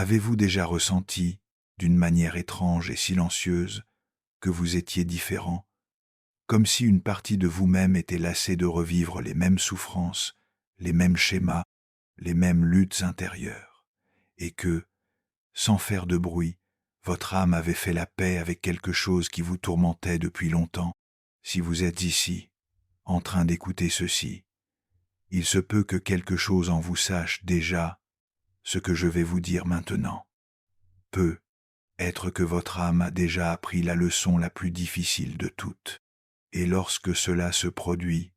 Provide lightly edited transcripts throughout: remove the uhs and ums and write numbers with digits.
Avez-vous déjà ressenti, d'une manière étrange et silencieuse, que vous étiez différent, comme si une partie de vous-même était lassée de revivre les mêmes souffrances, les mêmes schémas, les mêmes luttes intérieures, et que, sans faire de bruit, votre âme avait fait la paix avec quelque chose qui vous tourmentait depuis longtemps? Si vous êtes ici, en train d'écouter ceci, il se peut que quelque chose en vous sache déjà ce que je vais vous dire maintenant. Peut être que votre âme a déjà appris la leçon la plus difficile de toutes. Et lorsque cela se produit,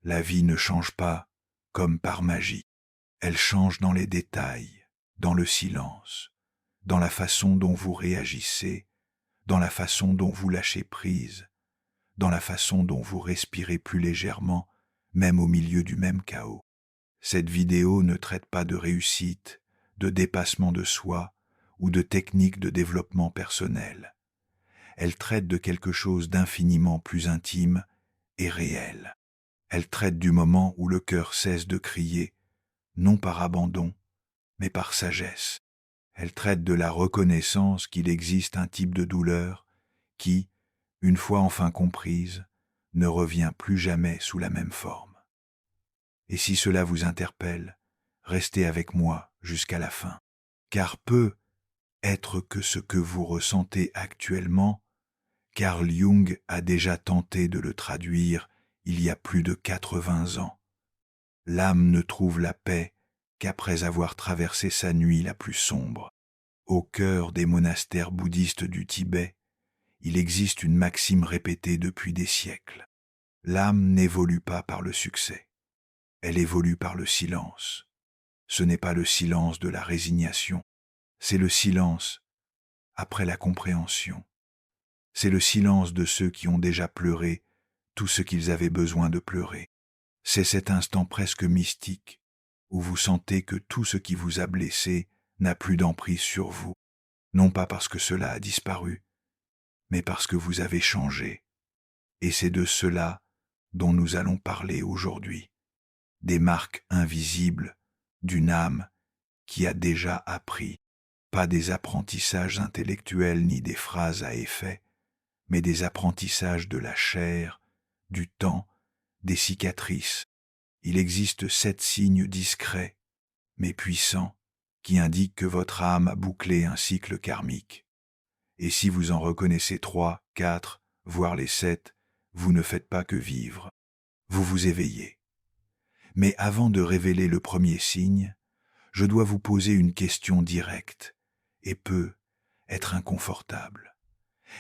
la vie ne change pas comme par magie. Elle change dans les détails, dans le silence, dans la façon dont vous réagissez, dans la façon dont vous lâchez prise, dans la façon dont vous respirez plus légèrement, même au milieu du même chaos. Cette vidéo ne traite pas de réussite, de dépassement de soi ou de techniques de développement personnel. Elle traite de quelque chose d'infiniment plus intime et réel. Elle traite du moment où le cœur cesse de crier, non par abandon, mais par sagesse. Elle traite de la reconnaissance qu'il existe un type de douleur qui, une fois enfin comprise, ne revient plus jamais sous la même forme. Et si cela vous interpelle, restez avec moi jusqu'à la fin, car peut être que ce que vous ressentez actuellement, Carl Jung a déjà tenté de le traduire il y a plus de 80 ans. L'âme ne trouve la paix qu'après avoir traversé sa nuit la plus sombre. Au cœur des monastères bouddhistes du Tibet, il existe une maxime répétée depuis des siècles. L'âme n'évolue pas par le succès, elle évolue par le silence. Ce n'est pas le silence de la résignation, c'est le silence après la compréhension. C'est le silence de ceux qui ont déjà pleuré tout ce qu'ils avaient besoin de pleurer. C'est cet instant presque mystique où vous sentez que tout ce qui vous a blessé n'a plus d'emprise sur vous, non pas parce que cela a disparu, mais parce que vous avez changé. Et c'est de cela dont nous allons parler aujourd'hui, des marques invisibles d'une âme qui a déjà appris, pas des apprentissages intellectuels ni des phrases à effet, mais des apprentissages de la chair, du temps, des cicatrices. Il existe 7 signes discrets, mais puissants, qui indiquent que votre âme a bouclé un cycle karmique. Et si vous en reconnaissez 3, 4, voire les 7, vous ne faites pas que vivre, vous vous éveillez. Mais avant de révéler le premier signe, je dois vous poser une question directe, et peut être inconfortable.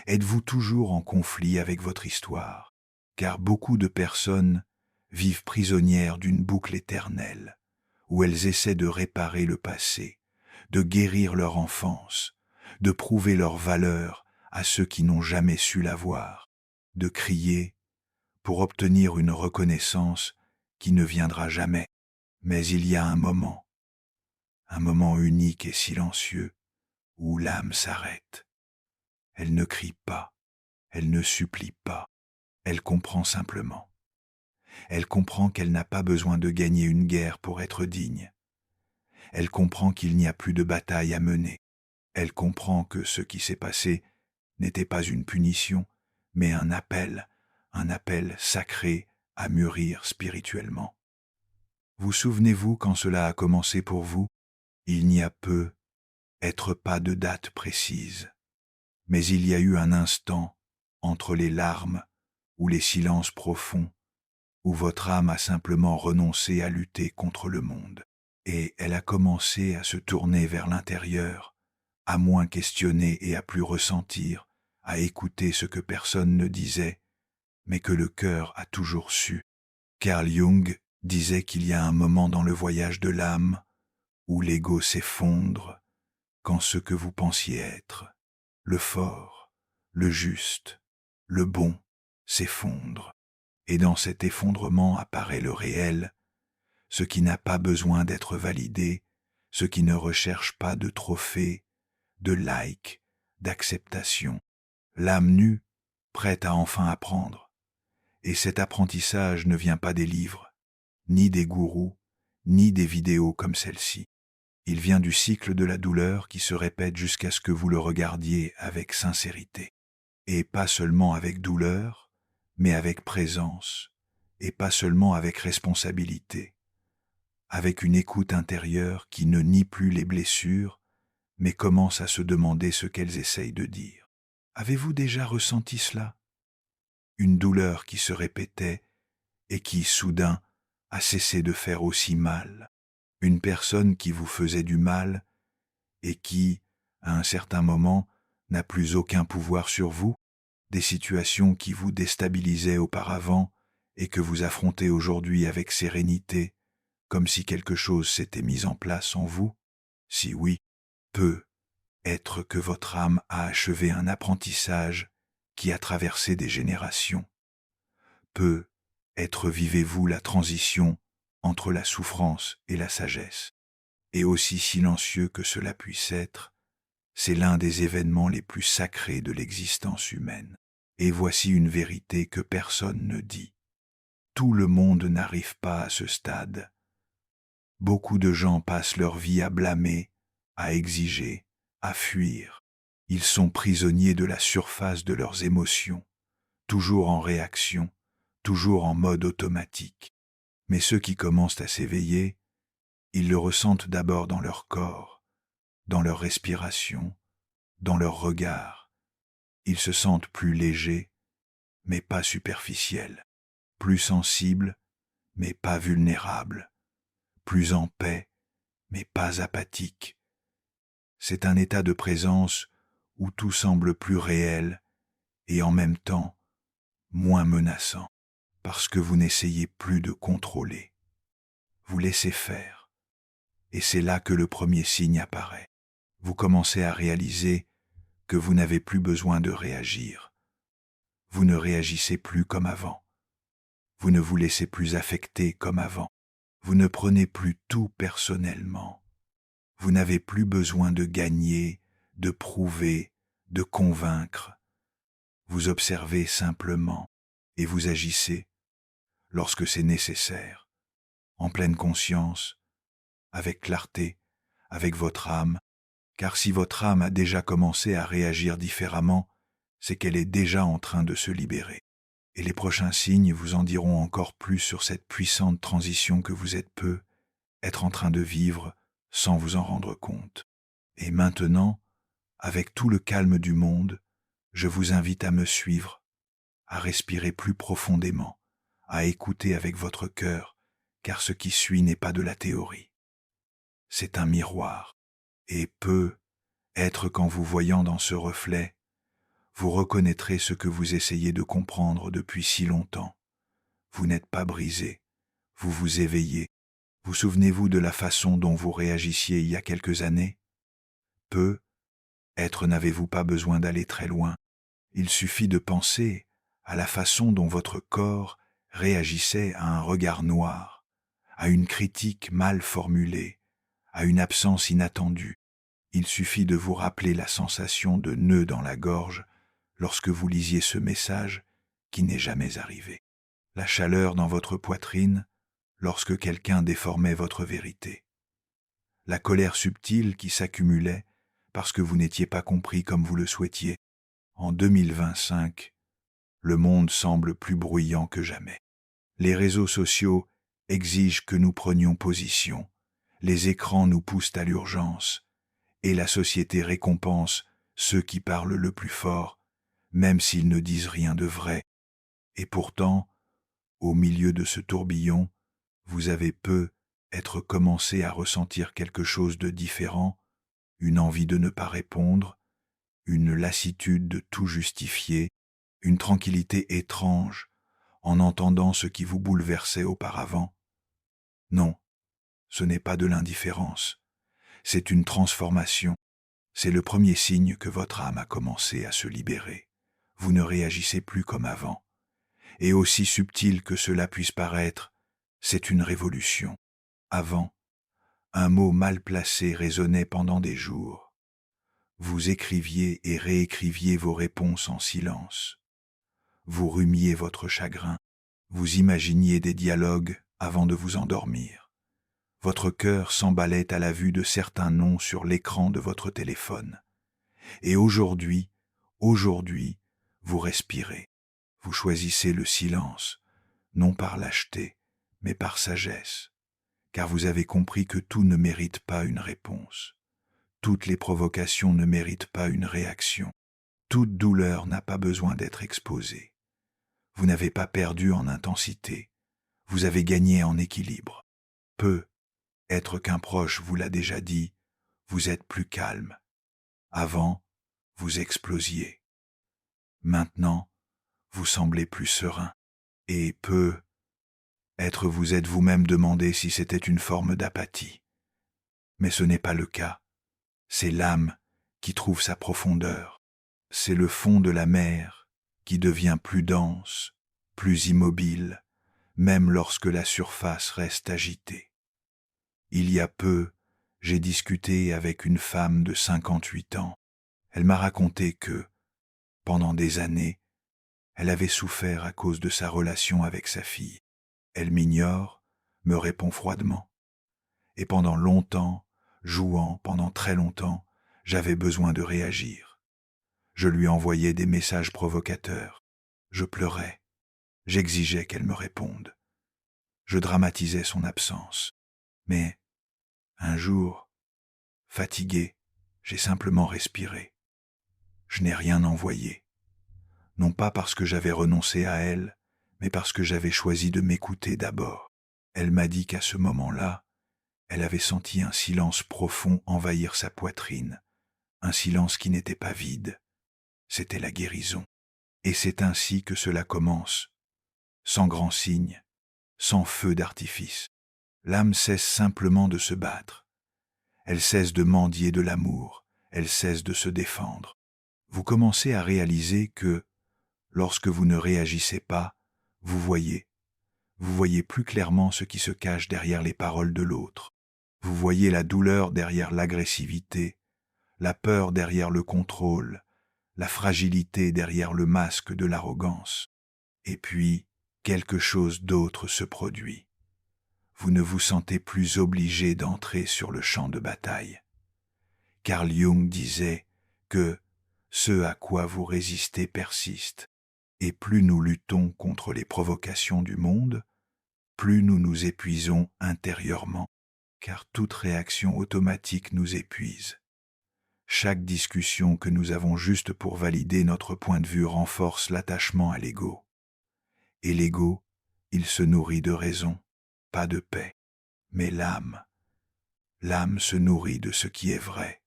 Êtes-vous toujours en conflit avec votre histoire? Car beaucoup de personnes vivent prisonnières d'une boucle éternelle, où elles essaient de réparer le passé, de guérir leur enfance, de prouver leur valeur à ceux qui n'ont jamais su la voir, de crier pour obtenir une reconnaissance qui ne viendra jamais. Mais il y a un moment unique et silencieux, où l'âme s'arrête. Elle ne crie pas, elle ne supplie pas, elle comprend simplement. Elle comprend qu'elle n'a pas besoin de gagner une guerre pour être digne. Elle comprend qu'il n'y a plus de bataille à mener. Elle comprend que ce qui s'est passé n'était pas une punition, mais un appel sacré à mûrir spirituellement. Vous souvenez-vous quand cela a commencé pour vous? Il n'y a peu, être pas de date précise. Mais il y a eu un instant, entre les larmes ou les silences profonds, où votre âme a simplement renoncé à lutter contre le monde, et elle a commencé à se tourner vers l'intérieur, à moins questionner et à plus ressentir, à écouter ce que personne ne disait, mais que le cœur a toujours su. Carl Jung disait qu'il y a un moment dans le voyage de l'âme où l'ego s'effondre quand ce que vous pensiez être, le fort, le juste, le bon, s'effondre. Et dans cet effondrement apparaît le réel, ce qui n'a pas besoin d'être validé, ce qui ne recherche pas de trophées, de likes, d'acceptation. L'âme nue, prête à enfin apprendre. Et cet apprentissage ne vient pas des livres, ni des gourous, ni des vidéos comme celle-ci. Il vient du cycle de la douleur qui se répète jusqu'à ce que vous le regardiez avec sincérité. Et pas seulement avec douleur, mais avec présence, et pas seulement avec responsabilité, avec une écoute intérieure qui ne nie plus les blessures, mais commence à se demander ce qu'elles essayent de dire. Avez-vous déjà ressenti cela? Une douleur qui se répétait et qui, soudain, a cessé de faire aussi mal. Une personne qui vous faisait du mal et qui, à un certain moment, n'a plus aucun pouvoir sur vous, des situations qui vous déstabilisaient auparavant et que vous affrontez aujourd'hui avec sérénité, comme si quelque chose s'était mis en place en vous? Si oui, peut être que votre âme a achevé un apprentissage qui a traversé des générations. Peut être vivez-vous la transition entre la souffrance et la sagesse. Et aussi silencieux que cela puisse être, c'est l'un des événements les plus sacrés de l'existence humaine. Et voici une vérité que personne ne dit. Tout le monde n'arrive pas à ce stade. Beaucoup de gens passent leur vie à blâmer, à exiger, à fuir. Ils sont prisonniers de la surface de leurs émotions, toujours en réaction, toujours en mode automatique. Mais ceux qui commencent à s'éveiller, ils le ressentent d'abord dans leur corps, dans leur respiration, dans leur regard. Ils se sentent plus légers, mais pas superficiels, plus sensibles, mais pas vulnérables, plus en paix, mais pas apathiques. C'est un état de présence où tout semble plus réel et en même temps moins menaçant, parce que vous n'essayez plus de contrôler. Vous laissez faire, et c'est là que le premier signe apparaît. Vous commencez à réaliser que vous n'avez plus besoin de réagir. Vous ne réagissez plus comme avant. Vous ne vous laissez plus affecter comme avant. Vous ne prenez plus tout personnellement. Vous n'avez plus besoin de gagner, de prouver, de convaincre. Vous observez simplement et vous agissez lorsque c'est nécessaire, en pleine conscience, avec clarté, avec votre âme, car si votre âme a déjà commencé à réagir différemment, c'est qu'elle est déjà en train de se libérer. Et les prochains signes vous en diront encore plus sur cette puissante transition que vous êtes peu, être en train de vivre sans vous en rendre compte. Et maintenant, avec tout le calme du monde, je vous invite à me suivre, à respirer plus profondément, à écouter avec votre cœur, car ce qui suit n'est pas de la théorie. C'est un miroir, et peut être qu'en vous voyant dans ce reflet, vous reconnaîtrez ce que vous essayez de comprendre depuis si longtemps. Vous n'êtes pas brisé, vous vous éveillez. Vous souvenez-vous de la façon dont vous réagissiez il y a quelques années? Peu être n'avez-vous pas besoin d'aller très loin. Il suffit de penser à la façon dont votre corps réagissait à un regard noir, à une critique mal formulée, à une absence inattendue. Il suffit de vous rappeler la sensation de nœud dans la gorge lorsque vous lisiez ce message qui n'est jamais arrivé. La chaleur dans votre poitrine lorsque quelqu'un déformait votre vérité. La colère subtile qui s'accumulait parce que vous n'étiez pas compris comme vous le souhaitiez. En 2025, le monde semble plus bruyant que jamais. Les réseaux sociaux exigent que nous prenions position. Les écrans nous poussent à l'urgence. Et la société récompense ceux qui parlent le plus fort, même s'ils ne disent rien de vrai. Et pourtant, au milieu de ce tourbillon, vous avez peu être commencé à ressentir quelque chose de différent, une envie de ne pas répondre, une lassitude de tout justifier, une tranquillité étrange en entendant ce qui vous bouleversait auparavant. Non, ce n'est pas de l'indifférence, c'est une transformation. C'est le premier signe que votre âme a commencé à se libérer. Vous ne réagissez plus comme avant. Et aussi subtil que cela puisse paraître, c'est une révolution. Avant, un mot mal placé résonnait pendant des jours. Vous écriviez et réécriviez vos réponses en silence. Vous rumiez votre chagrin. Vous imaginiez des dialogues avant de vous endormir. Votre cœur s'emballait à la vue de certains noms sur l'écran de votre téléphone. Et aujourd'hui, vous respirez. Vous choisissez le silence, non par lâcheté, mais par sagesse, car vous avez compris que tout ne mérite pas une réponse. Toutes les provocations ne méritent pas une réaction. Toute douleur n'a pas besoin d'être exposée. Vous n'avez pas perdu en intensité, vous avez gagné en équilibre. Être qu'un proche vous l'a déjà dit, vous êtes plus calme. Avant, vous explosiez. Maintenant, vous semblez plus serein. Et vous êtes vous-même demandé si c'était une forme d'apathie. Mais ce n'est pas le cas. C'est l'âme qui trouve sa profondeur. C'est le fond de la mer qui devient plus dense, plus immobile, même lorsque la surface reste agitée. Il y a peu, j'ai discuté avec une femme de 58 ans. Elle m'a raconté que, pendant des années, elle avait souffert à cause de sa relation avec sa fille. Elle m'ignore, me répond froidement. Et pendant longtemps, pendant très longtemps, j'avais besoin de réagir. Je lui envoyais des messages provocateurs. Je pleurais. J'exigeais qu'elle me réponde. Je dramatisais son absence. Mais, un jour, fatigué, j'ai simplement respiré. Je n'ai rien envoyé. Non pas parce que j'avais renoncé à elle, mais parce que j'avais choisi de m'écouter d'abord. Elle m'a dit qu'à ce moment-là, elle avait senti un silence profond envahir sa poitrine, un silence qui n'était pas vide. C'était la guérison. Et c'est ainsi que cela commence, sans grand signe, sans feu d'artifice. L'âme cesse simplement de se battre. Elle cesse de mendier de l'amour, elle cesse de se défendre. Vous commencez à réaliser que, lorsque vous ne réagissez pas, vous voyez plus clairement ce qui se cache derrière les paroles de l'autre. Vous voyez la douleur derrière l'agressivité, la peur derrière le contrôle, la fragilité derrière le masque de l'arrogance. Et puis, quelque chose d'autre se produit. Vous ne vous sentez plus obligé d'entrer sur le champ de bataille. Carl Jung disait que ce à quoi vous résistez persiste, et plus nous luttons contre les provocations du monde, plus nous nous épuisons intérieurement, car toute réaction automatique nous épuise. Chaque discussion que nous avons juste pour valider notre point de vue renforce l'attachement à l'ego. Et l'ego, il se nourrit de raison, pas de paix, mais l'âme. L'âme se nourrit de ce qui est vrai.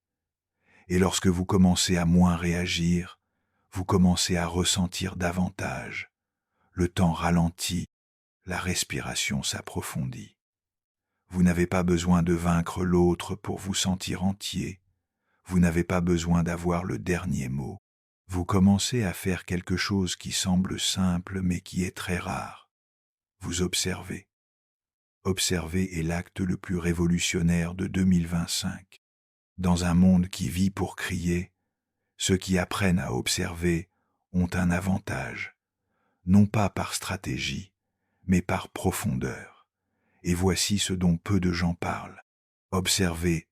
Et lorsque vous commencez à moins réagir, vous commencez à ressentir davantage. Le temps ralentit, la respiration s'approfondit. Vous n'avez pas besoin de vaincre l'autre pour vous sentir entier. Vous n'avez pas besoin d'avoir le dernier mot. Vous commencez à faire quelque chose qui semble simple mais qui est très rare. Vous observez. Observer est l'acte le plus révolutionnaire de 2025. Dans un monde qui vit pour crier, ceux qui apprennent à observer ont un avantage, non pas par stratégie, mais par profondeur. Et voici ce dont peu de gens parlent. Observer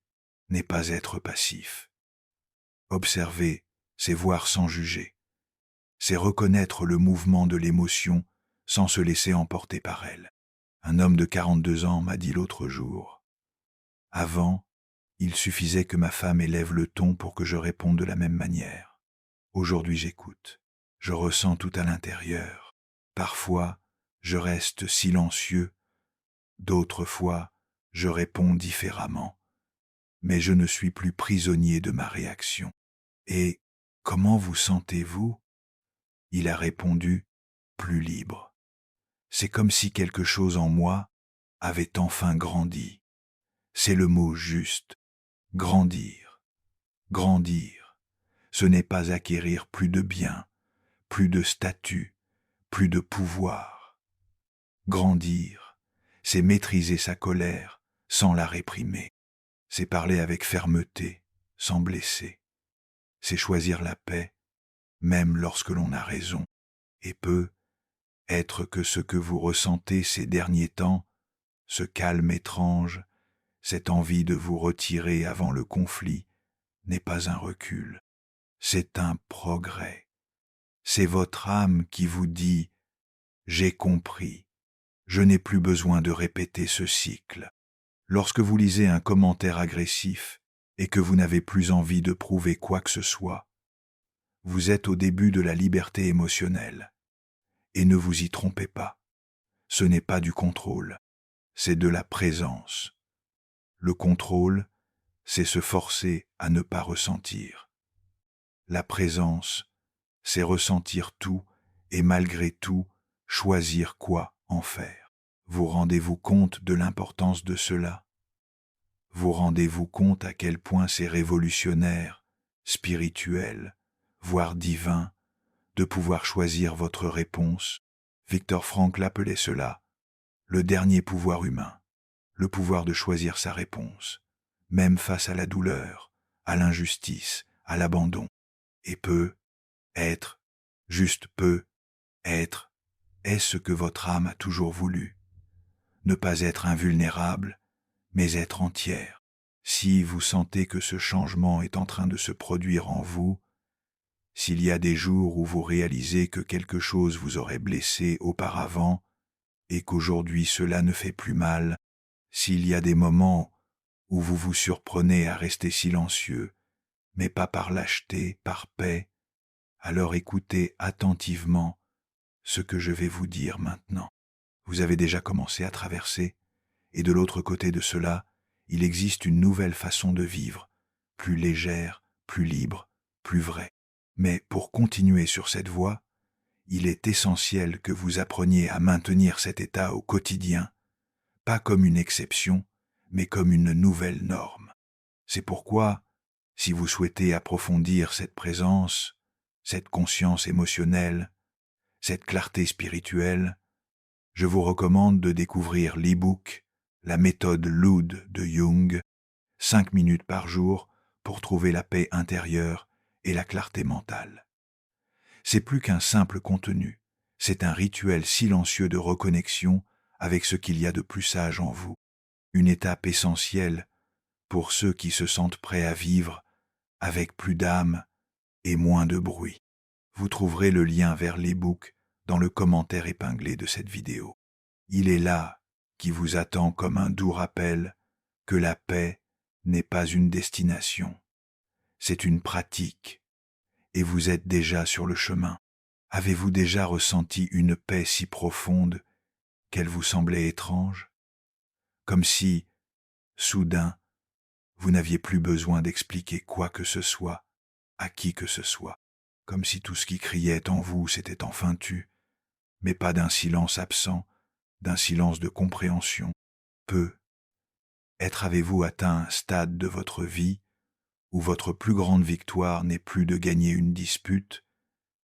n'est pas être passif. Observer, c'est voir sans juger. C'est reconnaître le mouvement de l'émotion sans se laisser emporter par elle. Un homme de 42 ans m'a dit l'autre jour, « Avant, il suffisait que ma femme élève le ton pour que je réponde de la même manière. Aujourd'hui j'écoute, je ressens tout à l'intérieur. Parfois, je reste silencieux, d'autres fois, je réponds différemment. Mais je ne suis plus prisonnier de ma réaction. Et comment vous sentez-vous » Il a répondu, plus libre. C'est comme si quelque chose en moi avait enfin grandi. C'est le mot juste. Grandir. Grandir. Ce n'est pas acquérir plus de biens, plus de statut, plus de pouvoir. Grandir, c'est maîtriser sa colère sans la réprimer. C'est parler avec fermeté, sans blesser. C'est choisir la paix, même lorsque l'on a raison, et être que ce que vous ressentez ces derniers temps, ce calme étrange, Cette envie de vous retirer avant le conflit n'est pas un recul, c'est un progrès. C'est votre âme qui vous dit « J'ai compris, je n'ai plus besoin de répéter ce cycle ». Lorsque vous lisez un commentaire agressif et que vous n'avez plus envie de prouver quoi que ce soit, vous êtes au début de la liberté émotionnelle. Et ne vous y trompez pas, ce n'est pas du contrôle, c'est de la présence. Le contrôle, c'est se forcer à ne pas ressentir. La présence, c'est ressentir tout et malgré tout, choisir quoi en faire. Vous rendez-vous compte de l'importance de cela? Vous rendez-vous compte à quel point c'est révolutionnaire, spirituel, voire divin, de pouvoir choisir votre réponse? Viktor Frankl appelait cela le dernier pouvoir humain, le pouvoir de choisir sa réponse, même face à la douleur, à l'injustice, à l'abandon. Et être, juste être, est ce que votre âme a toujours voulu. Ne pas être invulnérable, mais être entière. Si vous sentez que ce changement est en train de se produire en vous, s'il y a des jours où vous réalisez que quelque chose vous aurait blessé auparavant et qu'aujourd'hui cela ne fait plus mal, s'il y a des moments où vous vous surprenez à rester silencieux, mais pas par lâcheté, par paix, alors écoutez attentivement ce que je vais vous dire maintenant. Vous avez déjà commencé à traverser, et de l'autre côté de cela, il existe une nouvelle façon de vivre, plus légère, plus libre, plus vraie. Mais pour continuer sur cette voie, il est essentiel que vous appreniez à maintenir cet état au quotidien, pas comme une exception, mais comme une nouvelle norme. C'est pourquoi, si vous souhaitez approfondir cette présence, cette conscience émotionnelle, cette clarté spirituelle, je vous recommande de découvrir l'e-book La méthode Lood de Jung, 5 minutes par jour pour trouver la paix intérieure et la clarté mentale. C'est plus qu'un simple contenu, c'est un rituel silencieux de reconnexion avec ce qu'il y a de plus sage en vous, une étape essentielle pour ceux qui se sentent prêts à vivre avec plus d'âme et moins de bruit. Vous trouverez le lien vers l'e-book dans le commentaire épinglé de cette vidéo. Il est là qui vous attend comme un doux rappel que la paix n'est pas une destination, c'est une pratique, et vous êtes déjà sur le chemin. Avez-vous déjà ressenti une paix si profonde qu'elle vous semblait étrange? Comme si, soudain, vous n'aviez plus besoin d'expliquer quoi que ce soit, à qui que ce soit, comme si tout ce qui criait en vous s'était enfin tu, mais pas d'un silence absent, d'un silence de compréhension. Avez-vous atteint un stade de votre vie où votre plus grande victoire n'est plus de gagner une dispute,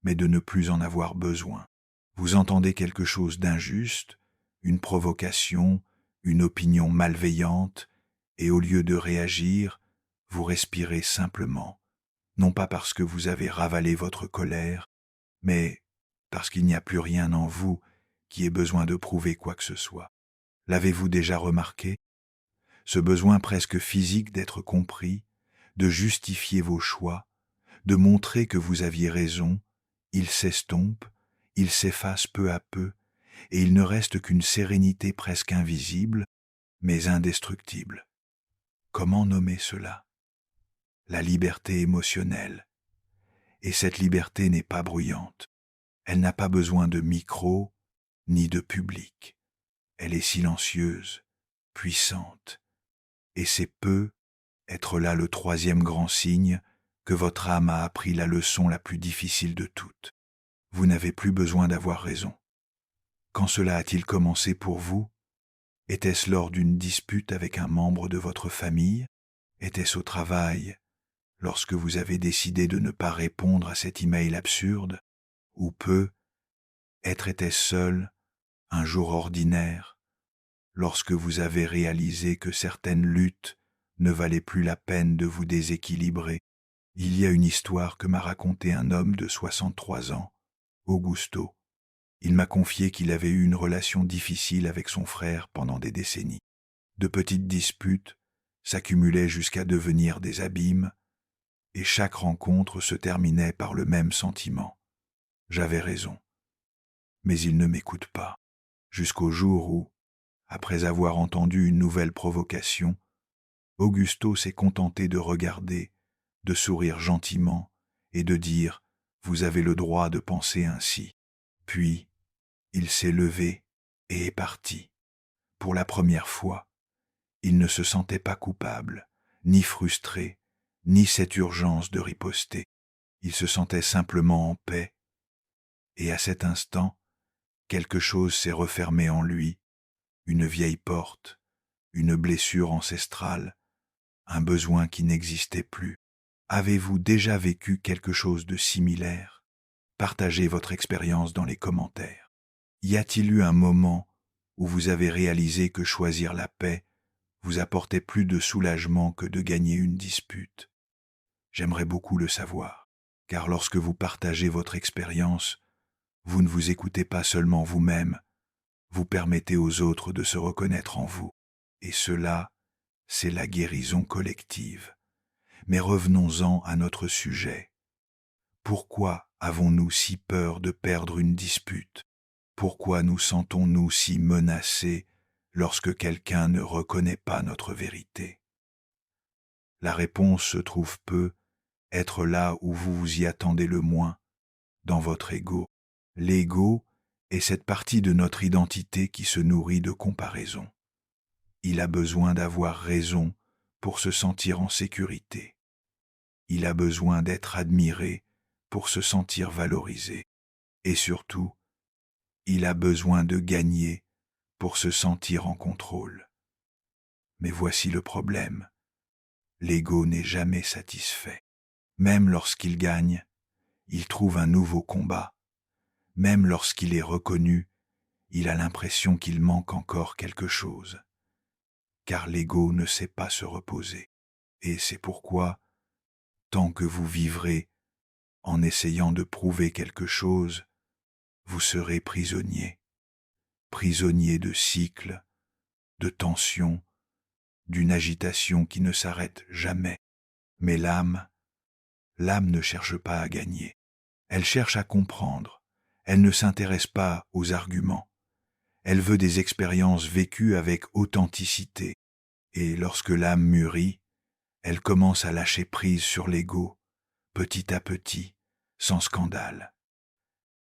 mais de ne plus en avoir besoin? Vous entendez quelque chose d'injuste, une provocation, une opinion malveillante, et au lieu de réagir, vous respirez simplement, non pas parce que vous avez ravalé votre colère, mais parce qu'il n'y a plus rien en vous qui ait besoin de prouver quoi que ce soit. L'avez-vous déjà remarqué? Ce besoin presque physique d'être compris, de justifier vos choix, de montrer que vous aviez raison, il s'estompe, il s'efface peu à peu, et il ne reste qu'une sérénité presque invisible, mais indestructible. Comment nommer cela? La liberté émotionnelle. Et cette liberté n'est pas bruyante. Elle n'a pas besoin de micro, ni de public. Elle est silencieuse, puissante. Et c'est être là le troisième grand signe que votre âme a appris la leçon la plus difficile de toutes. Vous n'avez plus besoin d'avoir raison. Quand cela a-t-il commencé pour vous? Était-ce lors d'une dispute avec un membre de votre famille? Était-ce au travail, lorsque vous avez décidé de ne pas répondre à cet email absurde? Ou était-ce seul, un jour ordinaire, lorsque vous avez réalisé que certaines luttes ne valaient plus la peine de vous déséquilibrer? Il y a une histoire que m'a racontée un homme de 63 ans, Augusto. Il m'a confié qu'il avait eu une relation difficile avec son frère pendant des décennies. De petites disputes, s'accumulaient jusqu'à devenir des abîmes, et chaque rencontre se terminait par le même sentiment. J'avais raison. Mais il ne m'écoute pas. Jusqu'au jour où, après avoir entendu une nouvelle provocation, Augusto s'est contenté de regarder, de sourire gentiment et de dire « Vous avez le droit de penser ainsi ». Puis, il s'est levé et est parti. Pour la première fois, il ne se sentait pas coupable, ni frustré, ni cette urgence de riposter. Il se sentait simplement en paix, et à cet instant, quelque chose s'est refermé en lui, une vieille porte, une blessure ancestrale, un besoin qui n'existait plus. Avez-vous déjà vécu quelque chose de similaire? Partagez votre expérience dans les commentaires. Y a-t-il eu un moment où vous avez réalisé que choisir la paix vous apportait plus de soulagement que de gagner une dispute? J'aimerais beaucoup le savoir, car lorsque vous partagez votre expérience, vous ne vous écoutez pas seulement vous-même, vous permettez aux autres de se reconnaître en vous. Et cela, c'est la guérison collective. Mais revenons-en à notre sujet. Pourquoi avons-nous si peur de perdre une dispute? Pourquoi nous sentons-nous si menacés lorsque quelqu'un ne reconnaît pas notre vérité? La réponse se trouve peu être là où vous vous y attendez le moins, dans votre ego. L'ego est cette partie de notre identité qui se nourrit de comparaison. Il a besoin d'avoir raison pour se sentir en sécurité. Il a besoin d'être admiré pour se sentir valorisé. Et surtout, il a besoin de gagner pour se sentir en contrôle. Mais voici le problème. L'ego n'est jamais satisfait. Même lorsqu'il gagne, il trouve un nouveau combat. Même lorsqu'il est reconnu, il a l'impression qu'il manque encore quelque chose. Car l'ego ne sait pas se reposer. Et c'est pourquoi, tant que vous vivrez en essayant de prouver quelque chose, vous serez prisonnier. Prisonnier de cycles, de tensions, d'une agitation qui ne s'arrête jamais. Mais l'âme ne cherche pas à gagner. Elle cherche à comprendre. Elle ne s'intéresse pas aux arguments. Elle veut des expériences vécues avec authenticité. Et lorsque l'âme mûrit, elle commence à lâcher prise sur l'ego, petit à petit, sans scandale.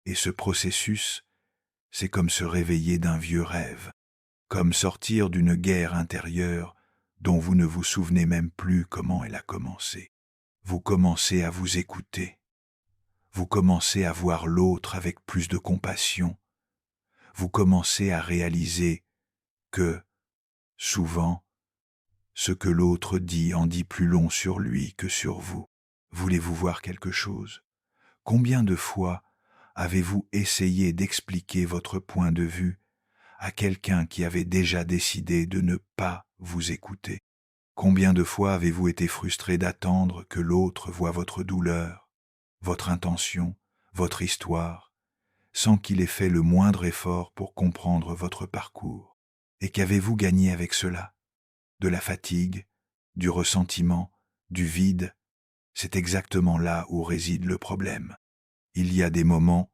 Et ce processus, c'est comme se réveiller d'un vieux rêve, comme sortir d'une guerre intérieure dont vous ne vous souvenez même plus comment elle a commencé. Vous commencez à vous écouter. Vous commencez à voir l'autre avec plus de compassion. Vous commencez à réaliser que, souvent, ce que l'autre dit en dit plus long sur lui que sur vous. Voulez-vous voir quelque chose? Combien de fois avez-vous essayé d'expliquer votre point de vue à quelqu'un qui avait déjà décidé de ne pas vous écouter? Combien de fois avez-vous été frustré d'attendre que l'autre voie votre douleur, votre intention, votre histoire, sans qu'il ait fait le moindre effort pour comprendre votre parcours? Et qu'avez-vous gagné avec cela? De la fatigue, du ressentiment, du vide? C'est exactement là où réside le problème. Il y a des moments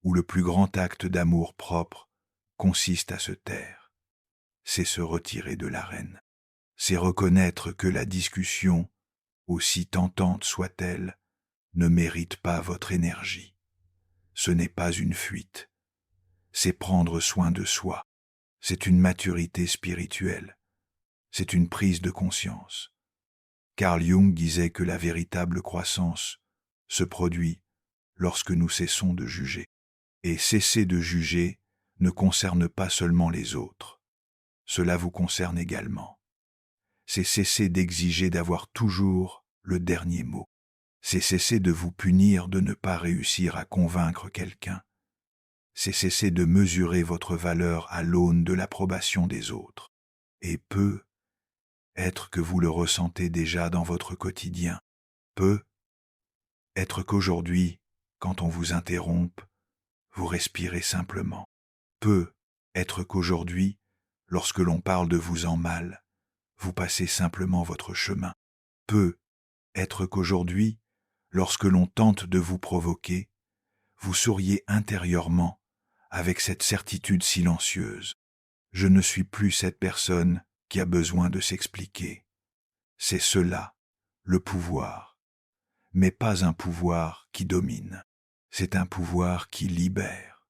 où le plus grand acte d'amour propre consiste à se taire. C'est se retirer de l'arène. C'est reconnaître que la discussion, aussi tentante soit-elle, ne mérite pas votre énergie. Ce n'est pas une fuite. C'est prendre soin de soi. C'est une maturité spirituelle. C'est une prise de conscience. Carl Jung disait que la véritable croissance se produit lorsque nous cessons de juger. Et cesser de juger ne concerne pas seulement les autres. Cela vous concerne également. C'est cesser d'exiger d'avoir toujours le dernier mot. C'est cesser de vous punir de ne pas réussir à convaincre quelqu'un. C'est cesser de mesurer votre valeur à l'aune de l'approbation des autres. Et être que vous le ressentez déjà dans votre quotidien. Être qu'aujourd'hui, quand on vous interrompe, vous respirez simplement. Être qu'aujourd'hui, lorsque l'on parle de vous en mal, vous passez simplement votre chemin. Peut être qu'aujourd'hui, lorsque l'on tente de vous provoquer, vous souriez intérieurement avec cette certitude silencieuse. Je ne suis plus cette personne qui a besoin de s'expliquer. C'est cela, le pouvoir. Mais pas un pouvoir qui domine. C'est un pouvoir qui libère.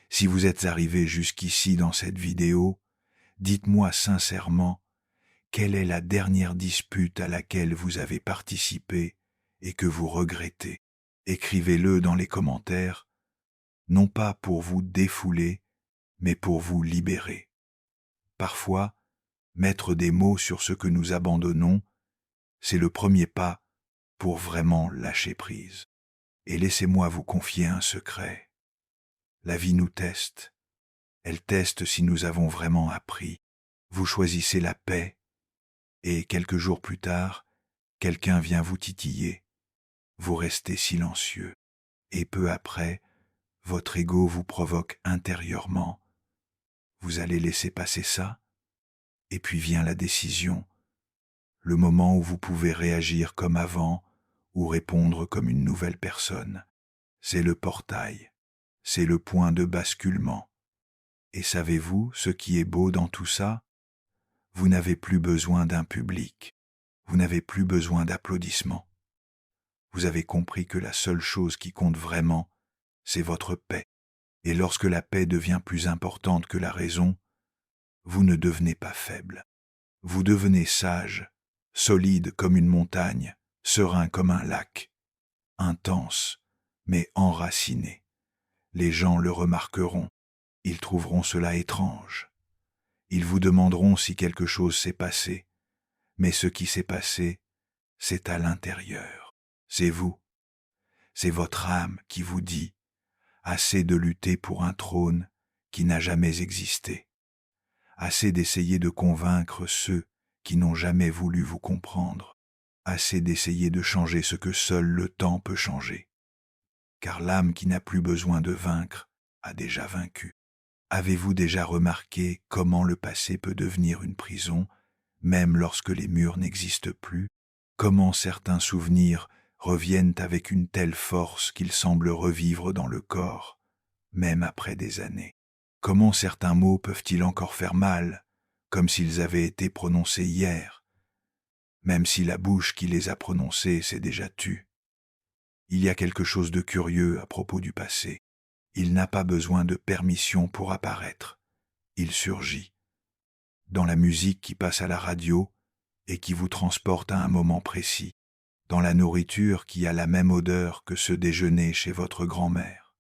Si vous êtes arrivé jusqu'ici dans cette vidéo, dites-moi sincèrement quelle est la dernière dispute à laquelle vous avez participé et que vous regrettez. Écrivez-le dans les commentaires, non pas pour vous défouler, mais pour vous libérer. Parfois, mettre des mots sur ce que nous abandonnons, c'est le premier pas pour vraiment lâcher prise. Et laissez-moi vous confier un secret. La vie nous teste. Elle teste si nous avons vraiment appris. Vous choisissez la paix, et quelques jours plus tard, quelqu'un vient vous titiller. Vous restez silencieux, et peu après, votre ego vous provoque intérieurement. Vous allez laisser passer ça, et puis vient la décision, le moment où vous pouvez réagir comme avant ou répondre comme une nouvelle personne. C'est le portail, c'est le point de basculement. Et savez-vous ce qui est beau dans tout ça? Vous n'avez plus besoin d'un public, vous n'avez plus besoin d'applaudissements. Vous avez compris que la seule chose qui compte vraiment, c'est votre paix. Et lorsque la paix devient plus importante que la raison, vous ne devenez pas faible. Vous devenez sage, solide comme une montagne, serein comme un lac, intense, mais enraciné. Les gens le remarqueront, ils trouveront cela étrange. Ils vous demanderont si quelque chose s'est passé, mais ce qui s'est passé, c'est à l'intérieur. C'est vous, c'est votre âme qui vous dit « assez de lutter pour un trône qui n'a jamais existé, assez d'essayer de convaincre ceux qui n'ont jamais voulu vous comprendre, assez d'essayer de changer ce que seul le temps peut changer. Car l'âme qui n'a plus besoin de vaincre a déjà vaincu. Avez-vous déjà remarqué comment le passé peut devenir une prison, même lorsque les murs n'existent plus? Comment certains souvenirs reviennent avec une telle force qu'ils semblent revivre dans le corps, même après des années? Comment certains mots peuvent-ils encore faire mal, comme s'ils avaient été prononcés hier, même si la bouche qui les a prononcés s'est déjà tue? Il y a quelque chose de curieux à propos du passé. Il n'a pas besoin de permission pour apparaître. Il surgit. Dans la musique qui passe à la radio et qui vous transporte à un moment précis. Dans la nourriture qui a la même odeur que ce déjeuner chez votre grand-mère.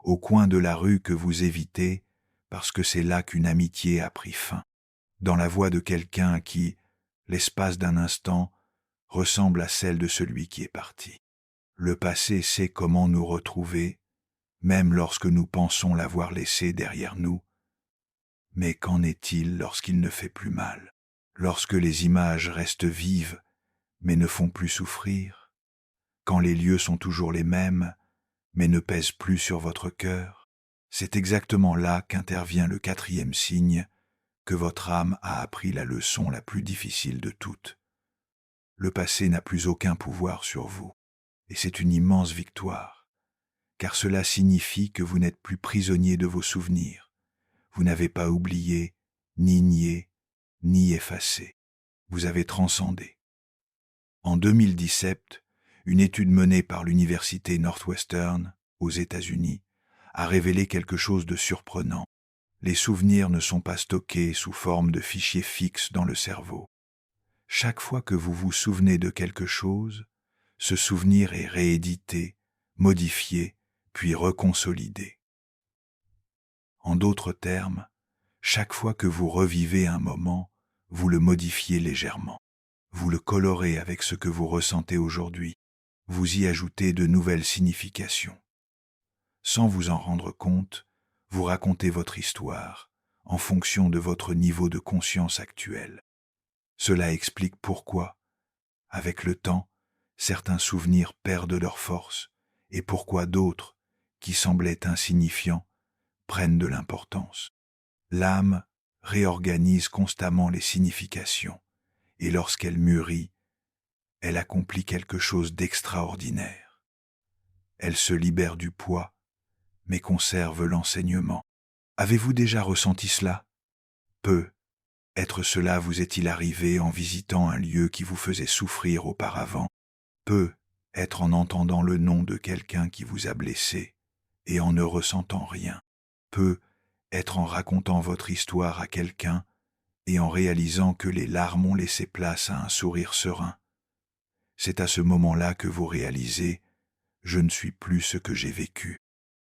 Au coin de la rue que vous évitez parce que c'est là qu'une amitié a pris fin. Dans la voix de quelqu'un qui, l'espace d'un instant, ressemble à celle de celui qui est parti. Le passé sait comment nous retrouver, même lorsque nous pensons l'avoir laissé derrière nous. Mais qu'en est-il lorsqu'il ne fait plus mal? Lorsque les images restent vives, mais ne font plus souffrir? Quand les lieux sont toujours les mêmes, mais ne pèsent plus sur votre cœur? C'est exactement là qu'intervient le quatrième signe, que votre âme a appris la leçon la plus difficile de toutes. Le passé n'a plus aucun pouvoir sur vous, et c'est une immense victoire. Car cela signifie que vous n'êtes plus prisonnier de vos souvenirs. Vous n'avez pas oublié, ni nié, ni effacé. Vous avez transcendé. En 2017, une étude menée par l'université Northwestern, aux États-Unis, a révélé quelque chose de surprenant. Les souvenirs ne sont pas stockés sous forme de fichiers fixes dans le cerveau. Chaque fois que vous vous souvenez de quelque chose, ce souvenir est réédité, modifié, puis reconsolidé. En d'autres termes, chaque fois que vous revivez un moment, vous le modifiez légèrement. Vous le colorez avec ce que vous ressentez aujourd'hui. Vous y ajoutez de nouvelles significations. Sans vous en rendre compte, vous racontez votre histoire en fonction de votre niveau de conscience actuel. Cela explique pourquoi, avec le temps, certains souvenirs perdent leur force et pourquoi d'autres, qui semblaient insignifiants, prennent de l'importance. L'âme réorganise constamment les significations, et lorsqu'elle mûrit, elle accomplit quelque chose d'extraordinaire. Elle se libère du poids, mais conserve l'enseignement. Avez-vous déjà ressenti cela? Peu. Être cela vous est-il arrivé en visitant un lieu qui vous faisait souffrir auparavant? Peu. Être en entendant le nom de quelqu'un qui vous a blessé, et en ne ressentant rien. Peu. Être en racontant votre histoire à quelqu'un, et en réalisant que les larmes ont laissé place à un sourire serein. C'est à ce moment-là que vous réalisez « Je ne suis plus ce que j'ai vécu ».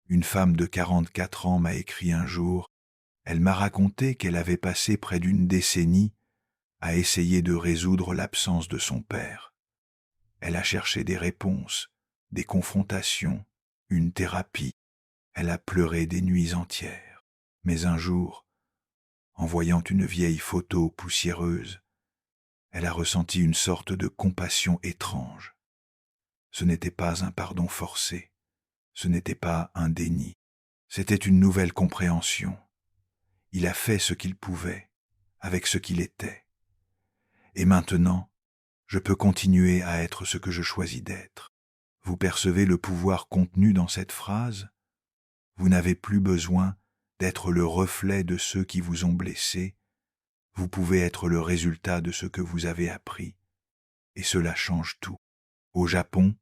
Une femme de 44 ans m'a écrit un jour. Elle m'a raconté qu'elle avait passé près d'une décennie à essayer de résoudre l'absence de son père. Elle a cherché des réponses, des confrontations, une thérapie. Elle a pleuré des nuits entières. Mais un jour, en voyant une vieille photo poussiéreuse, elle a ressenti une sorte de compassion étrange. Ce n'était pas un pardon forcé, ce n'était pas un déni, c'était une nouvelle compréhension. Il a fait ce qu'il pouvait, avec ce qu'il était. Et maintenant, je peux continuer à être ce que je choisis d'être. Vous percevez le pouvoir contenu dans cette phrase? Vous n'avez plus besoin d'être le reflet de ceux qui vous ont blessé. Vous pouvez être le résultat de ce que vous avez appris. Et cela change tout. Au Japon,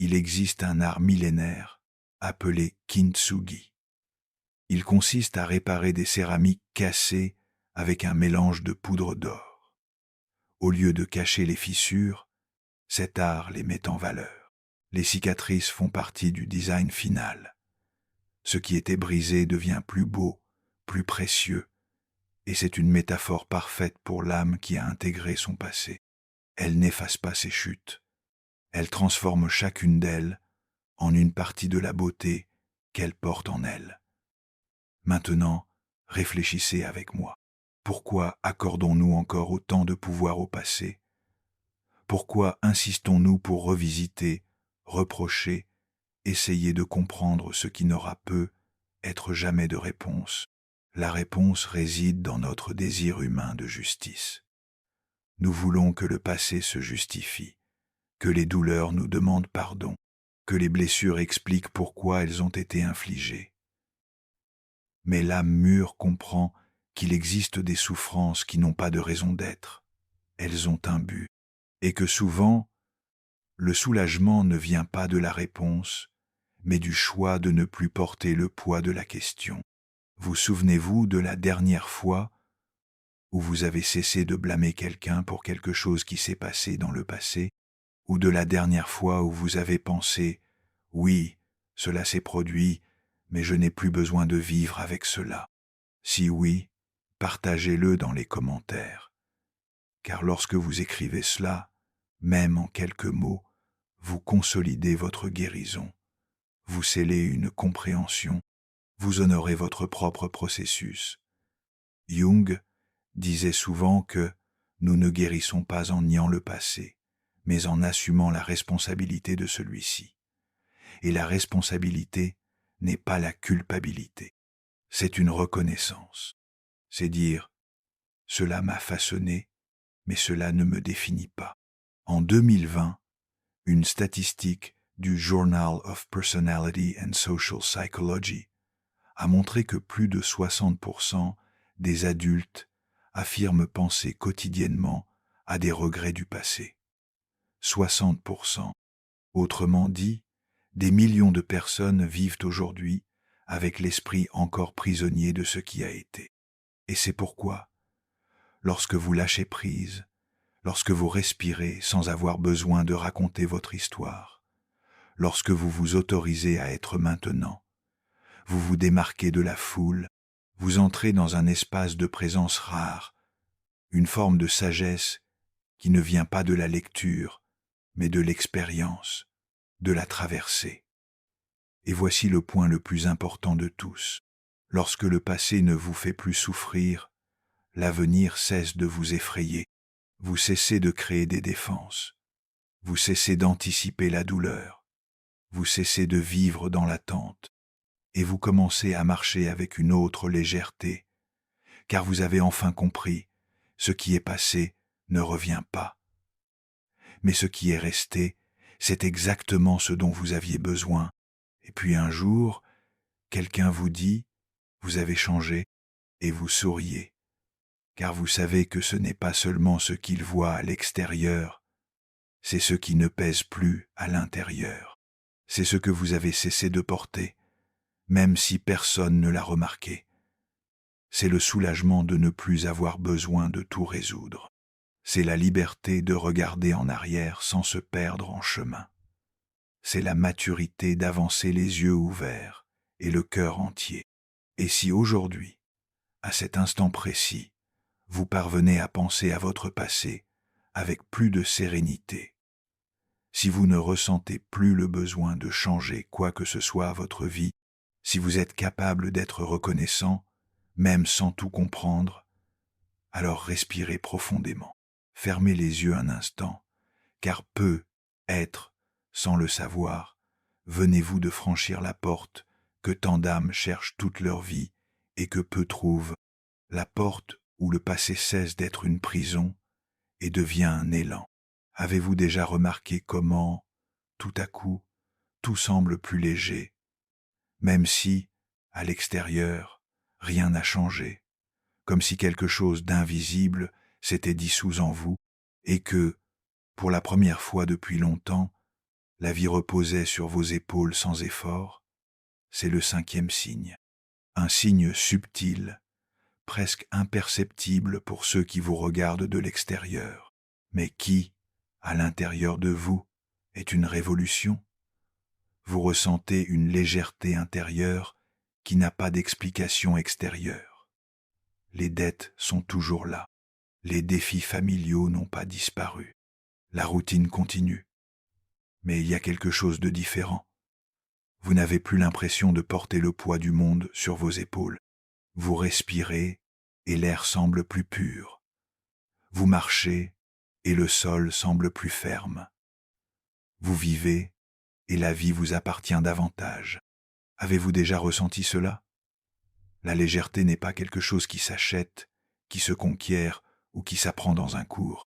il existe un art millénaire appelé kintsugi. Il consiste à réparer des céramiques cassées avec un mélange de poudre d'or. Au lieu de cacher les fissures, cet art les met en valeur. Les cicatrices font partie du design final. Ce qui était brisé devient plus beau, plus précieux, et c'est une métaphore parfaite pour l'âme qui a intégré son passé. Elle n'efface pas ses chutes. Elle transforme chacune d'elles en une partie de la beauté qu'elle porte en elle. Maintenant, réfléchissez avec moi. Pourquoi accordons-nous encore autant de pouvoir au passé? Pourquoi insistons-nous pour revisiter, reprocher, essayer de comprendre ce qui n'aura peu, être jamais de réponse? La réponse réside dans notre désir humain de justice. Nous voulons que le passé se justifie, que les douleurs nous demandent pardon, que les blessures expliquent pourquoi elles ont été infligées. Mais l'âme mûre comprend qu'il existe des souffrances qui n'ont pas de raison d'être. Elles ont un but, et que souvent, le soulagement ne vient pas de la réponse, mais du choix de ne plus porter le poids de la question. Vous souvenez-vous de la dernière fois où vous avez cessé de blâmer quelqu'un pour quelque chose qui s'est passé dans le passé, ou de la dernière fois où vous avez pensé « Oui, cela s'est produit, mais je n'ai plus besoin de vivre avec cela ». Si oui, partagez-le dans les commentaires, car lorsque vous écrivez cela, même en quelques mots, vous consolidez votre guérison, vous scellez une compréhension, vous honorez votre propre processus. Jung disait souvent que nous ne guérissons pas en niant le passé, mais en assumant la responsabilité de celui-ci. Et la responsabilité n'est pas la culpabilité, c'est une reconnaissance. C'est dire « cela m'a façonné, mais cela ne me définit pas ». En 2020, une statistique du Journal of Personality and Social Psychology a montré que plus de 60% des adultes affirment penser quotidiennement à des regrets du passé. 60%. Autrement dit, des millions de personnes vivent aujourd'hui avec l'esprit encore prisonnier de ce qui a été. Et c'est pourquoi, lorsque vous lâchez prise, lorsque vous respirez sans avoir besoin de raconter votre histoire, lorsque vous vous autorisez à être maintenant, vous vous démarquez de la foule, vous entrez dans un espace de présence rare, une forme de sagesse qui ne vient pas de la lecture, mais de l'expérience, de la traversée. Et voici le point le plus important de tous. Lorsque le passé ne vous fait plus souffrir, l'avenir cesse de vous effrayer. Vous cessez de créer des défenses. Vous cessez d'anticiper la douleur. Vous cessez de vivre dans l'attente. Et vous commencez à marcher avec une autre légèreté, car vous avez enfin compris, ce qui est passé ne revient pas. Mais ce qui est resté, c'est exactement ce dont vous aviez besoin. Et puis un jour, quelqu'un vous dit, vous avez changé, et vous souriez, car vous savez que ce n'est pas seulement ce qu'il voit à l'extérieur, c'est ce qui ne pèse plus à l'intérieur. C'est ce que vous avez cessé de porter, même si personne ne l'a remarqué. C'est le soulagement de ne plus avoir besoin de tout résoudre. C'est la liberté de regarder en arrière sans se perdre en chemin. C'est la maturité d'avancer les yeux ouverts et le cœur entier. Et si aujourd'hui, à cet instant précis, vous parvenez à penser à votre passé avec plus de sérénité, si vous ne ressentez plus le besoin de changer quoi que ce soit à votre vie, si vous êtes capable d'être reconnaissant, même sans tout comprendre, alors respirez profondément. Fermez les yeux un instant, car peu être, sans le savoir, venez-vous de franchir la porte que tant d'âmes cherchent toute leur vie et que peu trouvent, la porte où le passé cesse d'être une prison et devient un élan. Avez-vous déjà remarqué comment, tout à coup, tout semble plus léger, même si, à l'extérieur, rien n'a changé, comme si quelque chose d'invisible s'était dissous en vous et que, pour la première fois depuis longtemps, la vie reposait sur vos épaules sans effort? C'est le 5e signe. Un signe subtil, presque imperceptible pour ceux qui vous regardent de l'extérieur, mais qui, à l'intérieur de vous, est une révolution. Vous ressentez une légèreté intérieure qui n'a pas d'explication extérieure. Les dettes sont toujours là. Les défis familiaux n'ont pas disparu. La routine continue. Mais il y a quelque chose de différent. Vous n'avez plus l'impression de porter le poids du monde sur vos épaules. Vous respirez et l'air semble plus pur. Vous marchez et le sol semble plus ferme. Vous vivez et la vie vous appartient davantage. Avez-vous déjà ressenti cela? La légèreté n'est pas quelque chose qui s'achète, qui se conquiert ou qui s'apprend dans un cours.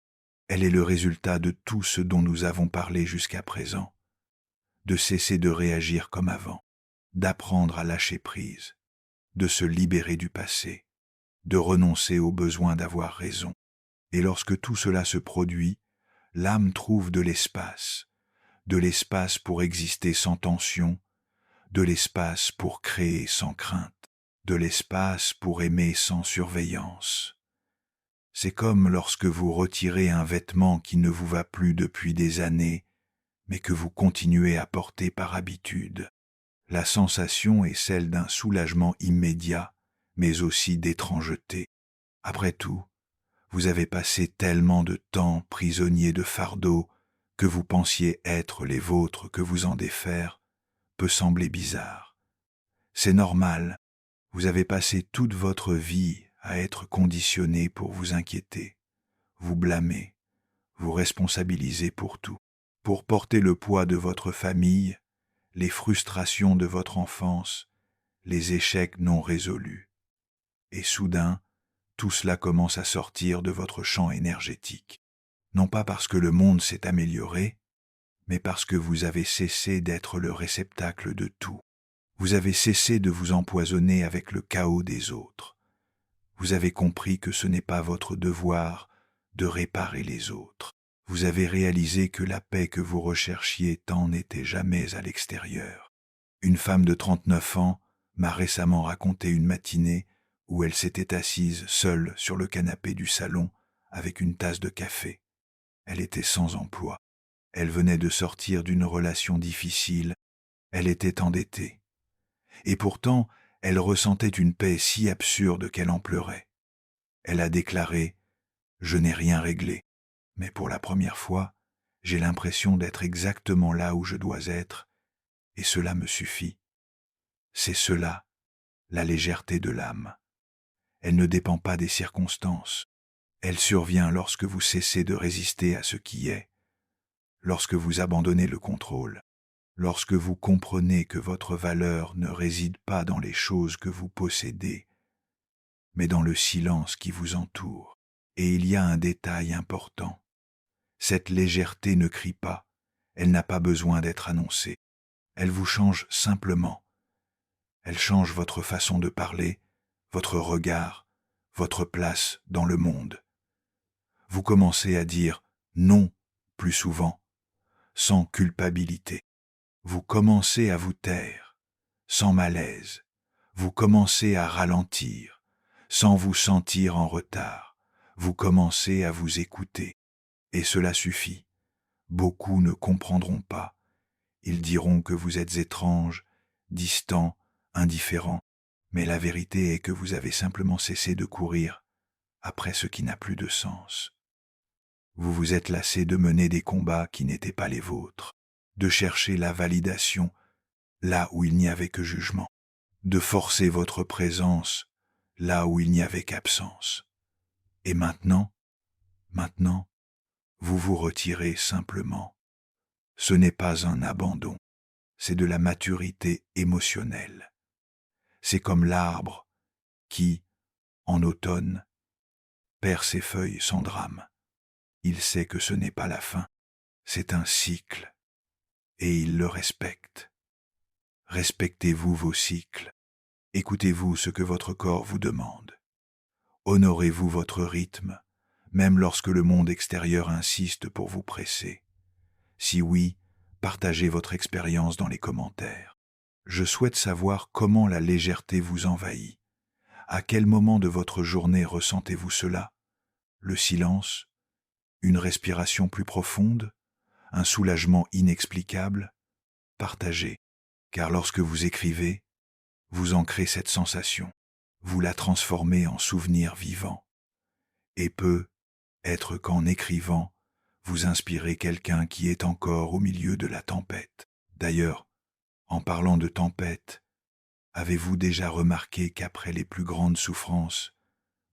Elle est le résultat de tout ce dont nous avons parlé jusqu'à présent. De cesser de réagir comme avant, d'apprendre à lâcher prise, de se libérer du passé, de renoncer au besoin d'avoir raison. Et lorsque tout cela se produit, l'âme trouve de l'espace pour exister sans tension, de l'espace pour créer sans crainte, de l'espace pour aimer sans surveillance. C'est comme lorsque vous retirez un vêtement qui ne vous va plus depuis des années, mais que vous continuez à porter par habitude. La sensation est celle d'un soulagement immédiat, mais aussi d'étrangeté. Après tout, vous avez passé tellement de temps prisonnier de fardeaux que vous pensiez être les vôtres que vous en défaire peut sembler bizarre. C'est normal, vous avez passé toute votre vie à être conditionné pour vous inquiéter, vous blâmer, vous responsabiliser pour tout, pour porter le poids de votre famille, les frustrations de votre enfance, les échecs non résolus. Et soudain, tout cela commence à sortir de votre champ énergétique. Non pas parce que le monde s'est amélioré, mais parce que vous avez cessé d'être le réceptacle de tout. Vous avez cessé de vous empoisonner avec le chaos des autres. Vous avez compris que ce n'est pas votre devoir de réparer les autres. Vous avez réalisé que la paix que vous recherchiez tant n'était jamais à l'extérieur. Une femme de 39 ans m'a récemment raconté une matinée où elle s'était assise seule sur le canapé du salon avec une tasse de café. Elle était sans emploi. Elle venait de sortir d'une relation difficile. Elle était endettée. Et pourtant, elle ressentait une paix si absurde qu'elle en pleurait. Elle a déclaré « Je n'ai rien réglé, mais pour la première fois, j'ai l'impression d'être exactement là où je dois être, et cela me suffit. » C'est cela, la légèreté de l'âme. Elle ne dépend pas des circonstances. Elle survient lorsque vous cessez de résister à ce qui est, lorsque vous abandonnez le contrôle, lorsque vous comprenez que votre valeur ne réside pas dans les choses que vous possédez, mais dans le silence qui vous entoure. Et il y a un détail important. Cette légèreté ne crie pas, elle n'a pas besoin d'être annoncée. Elle vous change simplement. Elle change votre façon de parler, votre regard, votre place dans le monde. Vous commencez à dire non plus souvent, sans culpabilité. Vous commencez à vous taire, sans malaise. Vous commencez à ralentir, sans vous sentir en retard. Vous commencez à vous écouter. Et cela suffit. Beaucoup ne comprendront pas. Ils diront que vous êtes étrange, distant, indifférent. Mais la vérité est que vous avez simplement cessé de courir après ce qui n'a plus de sens. Vous vous êtes lassé de mener des combats qui n'étaient pas les vôtres, de chercher la validation là où il n'y avait que jugement, de forcer votre présence là où il n'y avait qu'absence. Et maintenant, vous vous retirez simplement. Ce n'est pas un abandon, c'est de la maturité émotionnelle. C'est comme l'arbre qui, en automne, perd ses feuilles sans drame. Il sait que ce n'est pas la fin, c'est un cycle, et il le respecte. Respectez-vous vos cycles, écoutez-vous ce que votre corps vous demande. Honorez-vous votre rythme, même lorsque le monde extérieur insiste pour vous presser. Si oui, partagez votre expérience dans les commentaires. Je souhaite savoir comment la légèreté vous envahit. À quel moment de votre journée ressentez-vous cela? Le silence? Une respiration plus profonde? Un soulagement inexplicable? Partagez, car lorsque vous écrivez, vous ancrez cette sensation, vous la transformez en souvenir vivant. Et peut être qu'en écrivant, vous inspirez quelqu'un qui est encore au milieu de la tempête. D'ailleurs, en parlant de tempête, avez-vous déjà remarqué qu'après les plus grandes souffrances,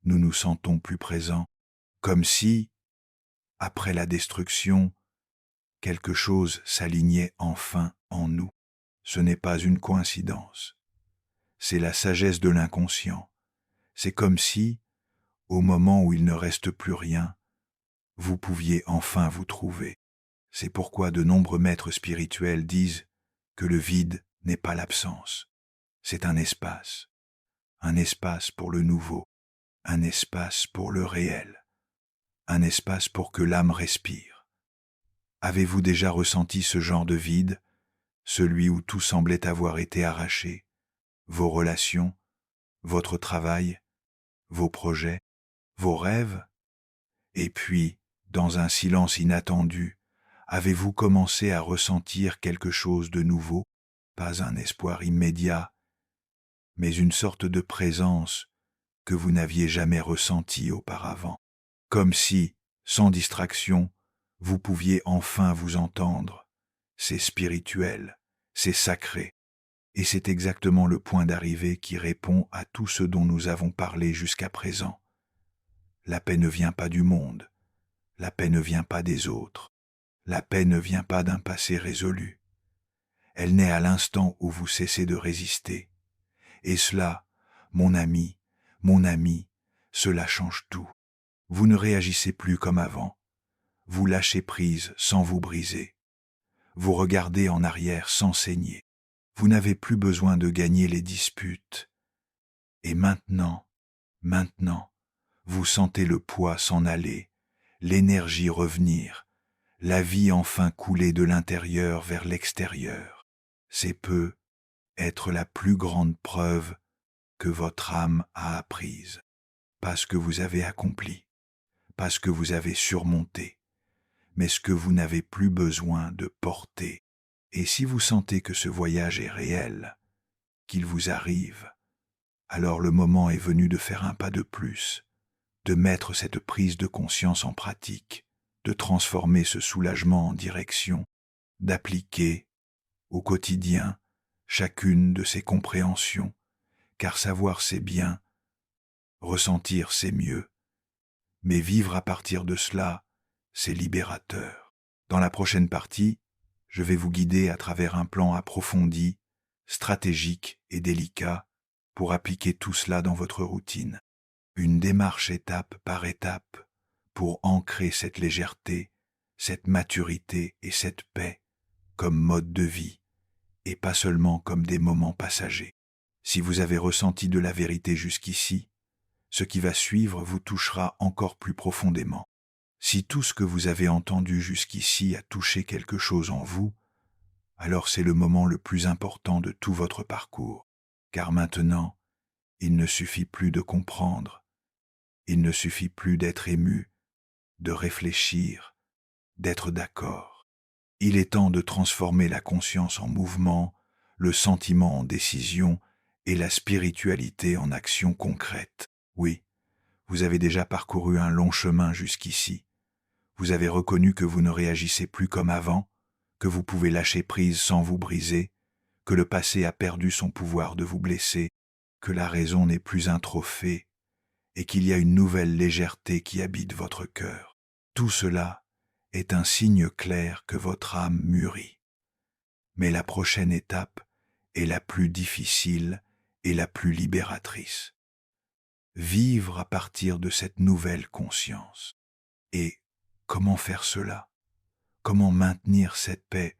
nous nous sentons plus présents, comme si, après la destruction, quelque chose s'alignait enfin en nous? Ce n'est pas une coïncidence. C'est la sagesse de l'inconscient. C'est comme si, au moment où il ne reste plus rien, vous pouviez enfin vous trouver. C'est pourquoi de nombreux maîtres spirituels disent que le vide n'est pas l'absence. C'est un espace pour le nouveau, un espace pour le réel, un espace pour que l'âme respire. Avez-vous déjà ressenti ce genre de vide, celui où tout semblait avoir été arraché, vos relations, votre travail, vos projets, vos rêves? Et puis, dans un silence inattendu, avez-vous commencé à ressentir quelque chose de nouveau, pas un espoir immédiat, mais une sorte de présence que vous n'aviez jamais ressentie auparavant, comme si, sans distraction, vous pouviez enfin vous entendre? C'est spirituel, c'est sacré, et c'est exactement le point d'arrivée qui répond à tout ce dont nous avons parlé jusqu'à présent. La paix ne vient pas du monde, la paix ne vient pas des autres, la paix ne vient pas d'un passé résolu. Elle naît à l'instant où vous cessez de résister. Et cela, mon ami, cela change tout. Vous ne réagissez plus comme avant. Vous lâchez prise sans vous briser. Vous regardez en arrière sans saigner. Vous n'avez plus besoin de gagner les disputes. Et maintenant, vous sentez le poids s'en aller, l'énergie revenir, la vie enfin couler de l'intérieur vers l'extérieur. C'est peut être la plus grande preuve que votre âme a apprise, pas ce que vous avez accompli, pas ce que vous avez surmonté, mais ce que vous n'avez plus besoin de porter. Et si vous sentez que ce voyage est réel, qu'il vous arrive, alors le moment est venu de faire un pas de plus, de mettre cette prise de conscience en pratique, de transformer ce soulagement en direction, d'appliquer au quotidien chacune de ces compréhensions, car savoir c'est bien, ressentir c'est mieux, mais vivre à partir de cela, c'est libérateur. Dans la prochaine partie, je vais vous guider à travers un plan approfondi, stratégique et délicat pour appliquer tout cela dans votre routine. Une démarche étape par étape pour ancrer cette légèreté, cette maturité et cette paix comme mode de vie et pas seulement comme des moments passagers. Si vous avez ressenti de la vérité jusqu'ici, ce qui va suivre vous touchera encore plus profondément. Si tout ce que vous avez entendu jusqu'ici a touché quelque chose en vous, alors c'est le moment le plus important de tout votre parcours. Car maintenant, il ne suffit plus de comprendre, il ne suffit plus d'être ému, de réfléchir, d'être d'accord. Il est temps de transformer la conscience en mouvement, le sentiment en décision et la spiritualité en action concrète. Oui, vous avez déjà parcouru un long chemin jusqu'ici. Vous avez reconnu que vous ne réagissez plus comme avant, que vous pouvez lâcher prise sans vous briser, que le passé a perdu son pouvoir de vous blesser, que la raison n'est plus un trophée, et qu'il y a une nouvelle légèreté qui habite votre cœur. Tout cela est un signe clair que votre âme mûrit. Mais la prochaine étape est la plus difficile et la plus libératrice. Vivre à partir de cette nouvelle conscience. Et comment faire cela? Comment maintenir cette paix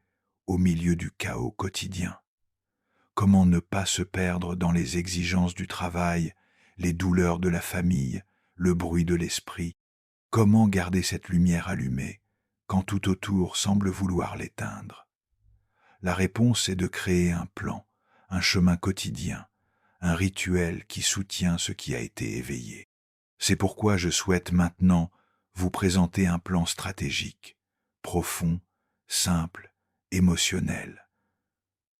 au milieu du chaos quotidien? Comment ne pas se perdre dans les exigences du travail, les douleurs de la famille, le bruit de l'esprit? Comment garder cette lumière allumée quand tout autour semble vouloir l'éteindre? La réponse est de créer un plan, un chemin quotidien, un rituel qui soutient ce qui a été éveillé. C'est pourquoi je souhaite maintenant vous présenter un plan stratégique, profond, simple, émotionnel.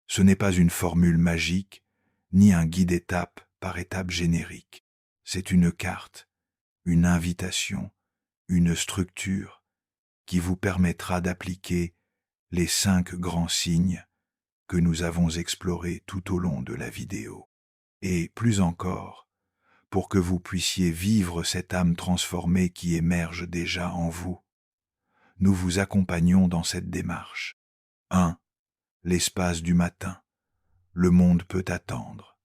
Ce n'est pas une formule magique, ni un guide étape par étape générique. C'est une carte, une invitation, une structure qui vous permettra d'appliquer les 5 grands signes que nous avons explorés tout au long de la vidéo. Et plus encore, pour que vous puissiez vivre cette âme transformée qui émerge déjà en vous, nous vous accompagnons dans cette démarche. 1. L'espace du matin. Le monde peut attendre.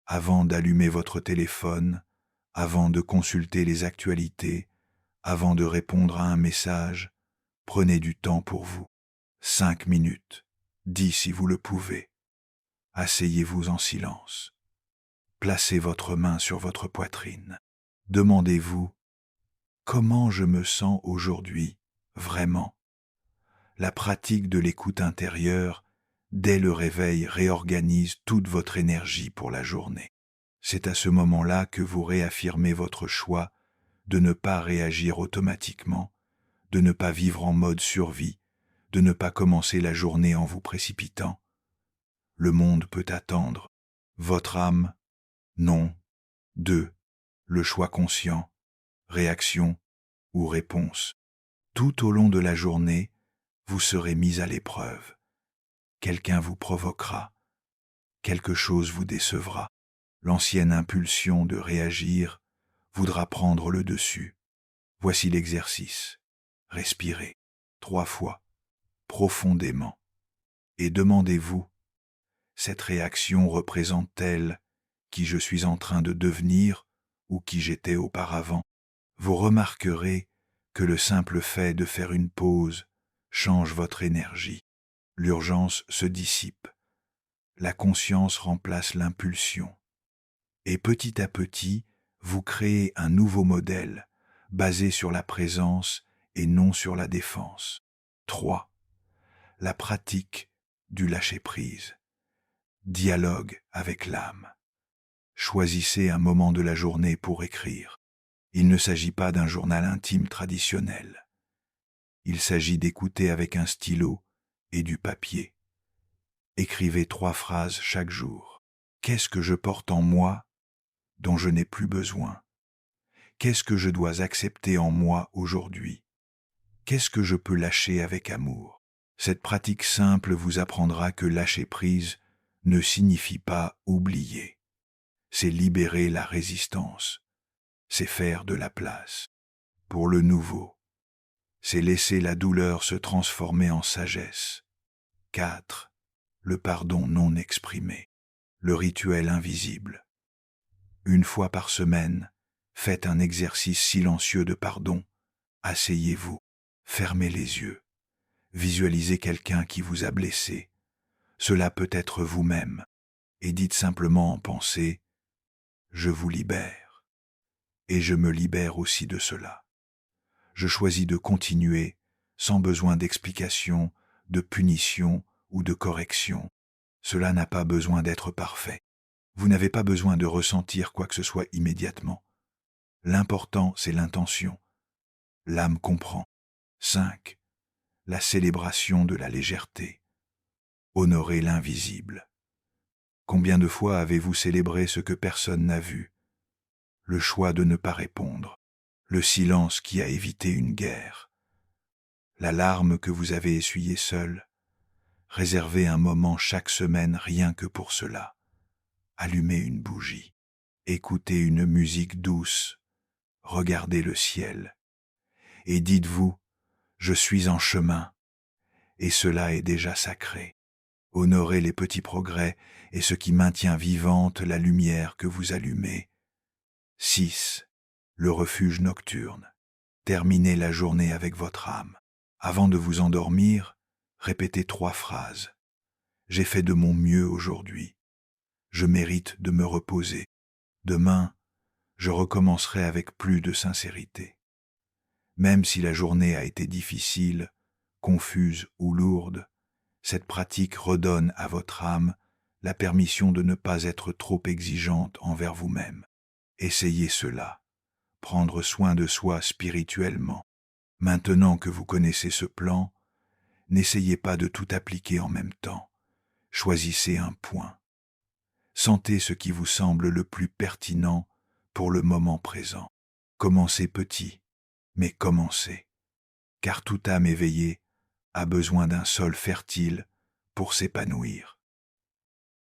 Avant d'allumer votre téléphone, avant de consulter les actualités, avant de répondre à un message, prenez du temps pour vous. 5 minutes, 10 si vous le pouvez. Asseyez-vous en silence. Placez votre main sur votre poitrine. Demandez-vous, comment je me sens aujourd'hui, vraiment? La pratique de l'écoute intérieure, dès le réveil, réorganise toute votre énergie pour la journée. C'est à ce moment-là que vous réaffirmez votre choix de ne pas réagir automatiquement, de ne pas vivre en mode survie, de ne pas commencer la journée en vous précipitant. Le monde peut attendre. Votre âme, non. 2. Le choix conscient, réaction ou réponse. Tout au long de la journée, vous serez mis à l'épreuve. Quelqu'un vous provoquera. Quelque chose vous décevra. L'ancienne impulsion de réagir voudra prendre le dessus. Voici l'exercice. Respirez 3 fois, profondément, et demandez-vous, cette réaction représente-t-elle qui je suis en train de devenir ou qui j'étais auparavant? Vous remarquerez que le simple fait de faire une pause change votre énergie. L'urgence se dissipe. La conscience remplace l'impulsion. Et petit à petit, vous créez un nouveau modèle basé sur la présence et non sur la défense. 3. La pratique du lâcher-prise. Dialogue avec l'âme. Choisissez un moment de la journée pour écrire. Il ne s'agit pas d'un journal intime traditionnel. Il s'agit d'écouter avec un stylo et du papier. Écrivez 3 phrases chaque jour. Qu'est-ce que je porte en moi dont je n'ai plus besoin? Qu'est-ce que je dois accepter en moi aujourd'hui? Qu'est-ce que je peux lâcher avec amour? Cette pratique simple vous apprendra que lâcher prise ne signifie pas oublier. C'est libérer la résistance. C'est faire de la place pour le nouveau. C'est laisser la douleur se transformer en sagesse. 4. Le pardon non exprimé. Le rituel invisible. Une fois par semaine, Faites un exercice silencieux de pardon. Asseyez-vous, fermez les yeux. Visualisez quelqu'un qui vous a blessé. Cela peut être vous-même. Et dites simplement en pensée, « Je vous libère. Et je me libère aussi de cela. Je choisis de continuer sans besoin d'explication, de punition ou de correction. Cela n'a pas besoin d'être parfait. Vous n'avez pas besoin de ressentir quoi que ce soit immédiatement. L'important, c'est l'intention. L'âme comprend. 5. La célébration de la légèreté. Honorer l'invisible. Combien de fois avez-vous célébré ce que personne n'a vu? Le choix de ne pas répondre. Le silence qui a évité une guerre. La larme que vous avez essuyée seule. Réservez un moment chaque semaine rien que pour cela. Allumez une bougie. Écoutez une musique douce. Regardez le ciel. Et dites-vous, je suis en chemin. Et cela est déjà sacré. Honorez les petits progrès et ce qui maintient vivante la lumière que vous allumez. 6. Le refuge nocturne. Terminez la journée avec votre âme. Avant de vous endormir, répétez 3 phrases. J'ai fait de mon mieux aujourd'hui. Je mérite de me reposer. Demain, je recommencerai avec plus de sincérité. Même si la journée a été difficile, confuse ou lourde, cette pratique redonne à votre âme la permission de ne pas être trop exigeante envers vous-même. Essayez cela, prendre soin de soi spirituellement. Maintenant que vous connaissez ce plan, n'essayez pas de tout appliquer en même temps. Choisissez un point. Sentez ce qui vous semble le plus pertinent pour le moment présent. Commencez petit, mais commencez, car toute âme éveillée a besoin d'un sol fertile pour s'épanouir.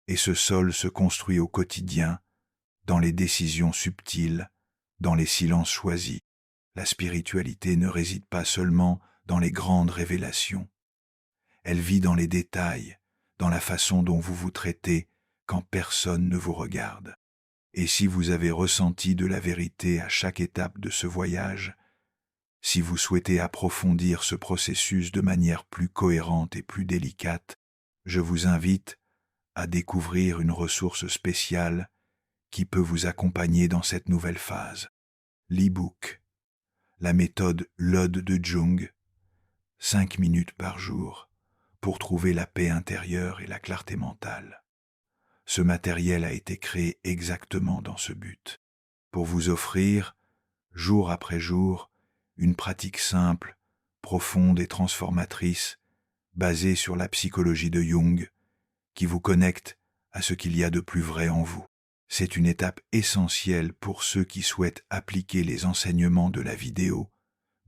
Et ce sol se construit au quotidien, dans les décisions subtiles, dans les silences choisis. La spiritualité ne réside pas seulement dans les grandes révélations. Elle vit dans les détails, dans la façon dont vous vous traitez quand personne ne vous regarde. Et si vous avez ressenti de la vérité à chaque étape de ce voyage, si vous souhaitez approfondir ce processus de manière plus cohérente et plus délicate, je vous invite à découvrir une ressource spéciale qui peut vous accompagner dans cette nouvelle phase. L'e-book, la méthode LOD de Jung, 5 minutes par jour, pour trouver la paix intérieure et la clarté mentale. Ce matériel a été créé exactement dans ce but, pour vous offrir, jour après jour, une pratique simple, profonde et transformatrice, basée sur la psychologie de Jung, qui vous connecte à ce qu'il y a de plus vrai en vous. C'est une étape essentielle pour ceux qui souhaitent appliquer les enseignements de la vidéo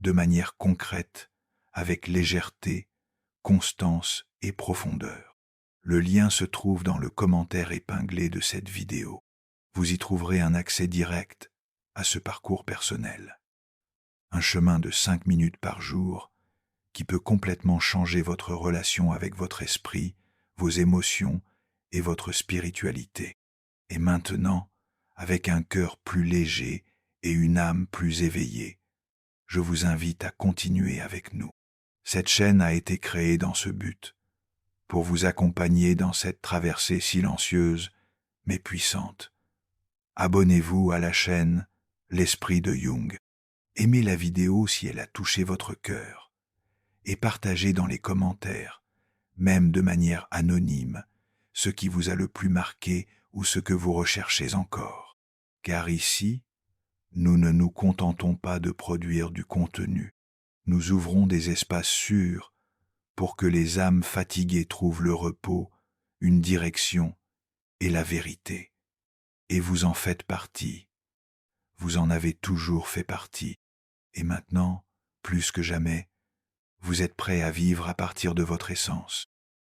de manière concrète, avec légèreté, constance et profondeur. Le lien se trouve dans le commentaire épinglé de cette vidéo. Vous y trouverez un accès direct à ce parcours personnel. Un chemin de 5 minutes par jour qui peut complètement changer votre relation avec votre esprit, vos émotions et votre spiritualité. Et maintenant, avec un cœur plus léger et une âme plus éveillée, je vous invite à continuer avec nous. Cette chaîne a été créée dans ce but, pour vous accompagner dans cette traversée silencieuse mais puissante. Abonnez-vous à la chaîne L'Esprit de Jung. Aimez la vidéo si elle a touché votre cœur et partagez dans les commentaires, même de manière anonyme, ce qui vous a le plus marqué ou ce que vous recherchez encore. Car ici, nous ne nous contentons pas de produire du contenu. Nous ouvrons des espaces sûrs pour que les âmes fatiguées trouvent le repos, une direction et la vérité. Et vous en faites partie. Vous en avez toujours fait partie. Et maintenant, plus que jamais, vous êtes prêts à vivre à partir de votre essence.